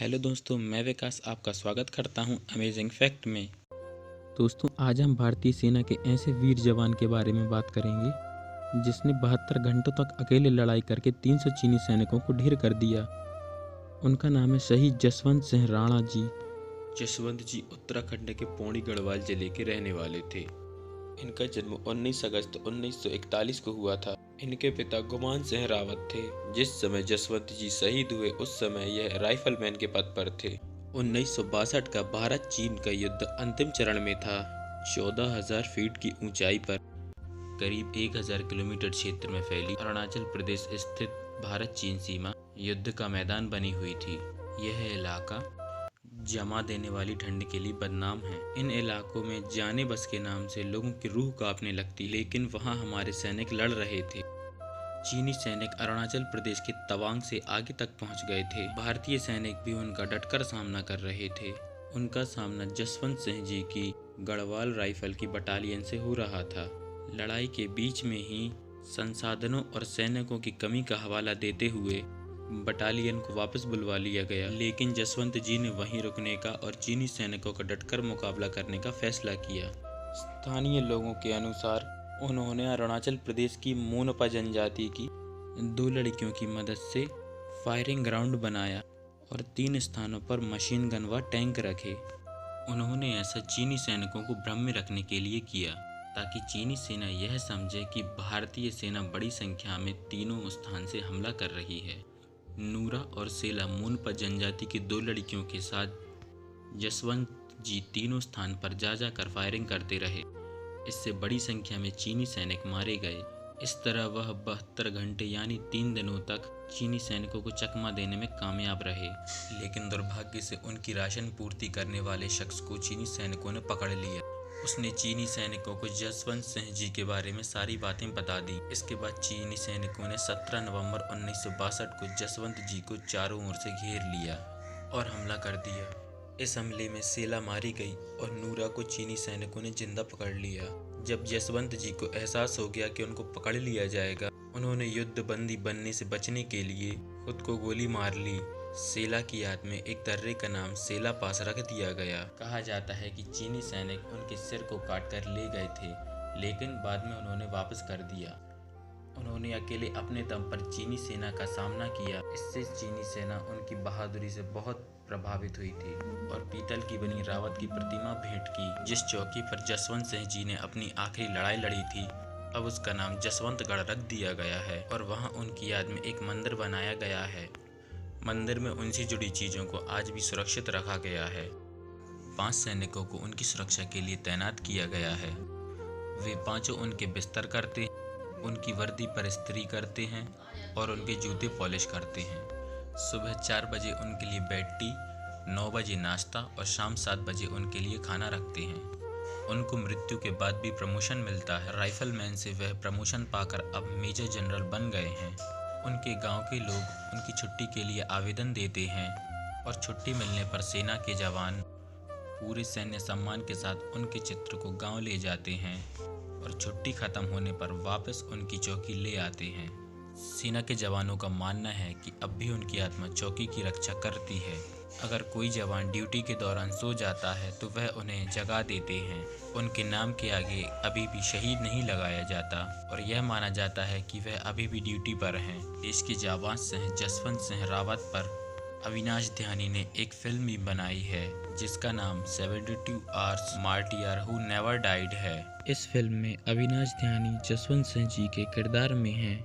Hello दोस्तों, मैं विकास आपका स्वागत करता हूं अमेजिंग फैक्ट में। दोस्तों, आज हम भारतीय सेना के ऐसे वीर जवान के बारे में बात करेंगे जिसने 72 घंटों तक अकेले लड़ाई करके 300 चीनी सैनिकों को ढेर कर दिया। उनका नाम है शहीद जसवंत सिंह राणा जी। जसवंत जी उत्तराखंड के पौड़ी गढ़वाल जिले के रहने वाले थे। इनका जन्म 19 अगस्त 1941 को हुआ था। इनके पिता गुमान सिंह रावत थे। जिस समय जसवंत जी शहीद हुए उस समय यह राइफलमैन के पद पर थे। 1962 का भारत चीन का युद्ध अंतिम चरण में था। 14,000 फीट की ऊंचाई पर करीब 1,000 किलोमीटर क्षेत्र में फैली अरुणाचल प्रदेश स्थित भारत चीन सीमा युद्ध का मैदान बनी हुई थी। यह इलाका जमा देने वाली ठंड के लिए बदनाम है। इन इलाकों में जाने बस के नाम से लोगों की रूह कांपने लगती, लेकिन वहां हमारे सैनिक लड़ रहे थे। चीनी सैनिक अरुणाचल प्रदेश के तवांग से आगे तक पहुंच गए थे। भारतीय सैनिक भी उनका डटकर सामना कर रहे थे। उनका सामना जसवंत सिंह जी की गढ़वाल राइफल की बटालियन से हो रहा था। लड़ाई के बीच में ही संसाधनों और सैनिकों की कमी का हवाला देते हुए बटालियन को वापस बुलवा लिया गया, लेकिन जसवंत जी ने वहीं रुकने का और चीनी सैनिकों का डटकर मुकाबला करने का फैसला किया। स्थानीय लोगों के अनुसार उन्होंने अरुणाचल प्रदेश की मोनपा जनजाति की 2 लड़कियों की मदद से फायरिंग ग्राउंड बनाया और 3 स्थानों पर मशीन गन व टैंक रखे। उन्होंने ऐसा चीनी सैनिकों को भ्रम में रखने के लिए किया ताकि चीनी सेना यह समझे कि भारतीय सेना बड़ी संख्या में तीनों स्थान से हमला कर रही है। नूरा और सेला मोनपा जनजाति की 2 लड़कियों के साथ जसवंत जी तीनों स्थान पर जा जाकर फायरिंग करते रहे। इससे बड़ी संख्या में चीनी सैनिक मारे गए। इस तरह वह 72 घंटे यानी 3 दिनों तक चीनी सैनिकों को चकमा देने में कामयाब रहे, लेकिन दुर्भाग्य से उनकी राशन पूर्ति करने वाले शख्स को चीनी सैनिकों ने पकड़ लिया। उसने चीनी सैनिकों को जसवंत सिंह जी के बारे में सारी बातें बता दी। इसके बाद चीनी सैनिकों ने 17 नवंबर 1962 को जसवंत जी को चारों ओर से घेर लिया और हमला कर दिया। इस हमले में सेला मारी गई और नूरा को चीनी सैनिकों ने जिंदा पकड़ लिया। जब जसवंत जी को एहसास हो गया कि उनको पकड़ लिया जाएगा, उन्होंने युद्ध बंदी बनने से बचने के लिए खुद को गोली मार ली। सेला की याद में एक दर्रे का नाम सेला पास रख दिया गया। कहा जाता है कि चीनी सैनिक उनके सिर को काटकर ले गए थे, लेकिन बाद में उन्होंने वापस कर दिया। उन्होंने अकेले अपने दम पर चीनी सेना का सामना किया। इससे चीनी सेना उनकी बहादुरी से बहुत प्रभावित हुई थी और पीतल की बनी रावत की प्रतिमा भेंट की, जिस चौकी पर जसवंत सिंह जी ने अपनी आखिरी लड़ाई लड़ी थी। अब उसका नाम जसवंतगढ़ रख दिया गया है और वहाँ उनकी याद में एक मंदिर बनाया गया है। मंदिर में उनसे जुड़ी चीज़ों को आज भी सुरक्षित रखा गया है। 5 सैनिकों को उनकी सुरक्षा के लिए तैनात किया गया है। वे पांचों उनके बिस्तर करते हैं, उनकी वर्दी पर इस्त्री करते हैं और उनके जूते पॉलिश करते हैं। सुबह 4 बजे उनके लिए बेड टी, 9 बजे नाश्ता और शाम 7 बजे उनके लिए खाना रखते हैं। उनको मृत्यु के बाद भी प्रमोशन मिलता है। राइफलमैन से वह प्रमोशन पाकर अब मेजर जनरल बन गए हैं। उनके गांव के लोग उनकी छुट्टी के लिए आवेदन देते हैं और छुट्टी मिलने पर सेना के जवान पूरे सैन्य सम्मान के साथ उनके चित्र को गांव ले जाते हैं और छुट्टी खत्म होने पर वापस उनकी चौकी ले आते हैं। सेना के जवानों का मानना है कि अब भी उनकी आत्मा चौकी की रक्षा करती है। अगर कोई जवान ड्यूटी के दौरान सो जाता है तो वह उन्हें जगा देते हैं। उनके नाम के आगे अभी भी शहीद नहीं लगाया जाता और यह माना जाता है कि वह अभी भी ड्यूटी पर हैं। देश के जाबाज सिंह जसवंत सिंह रावत पर अविनाश ध्यानी ने एक फिल्म भी बनाई है जिसका नाम 72 hours martyr who never died है। इस फिल्म में अविनाश ध्यानी जसवंत सिंह जी के किरदार में हैं।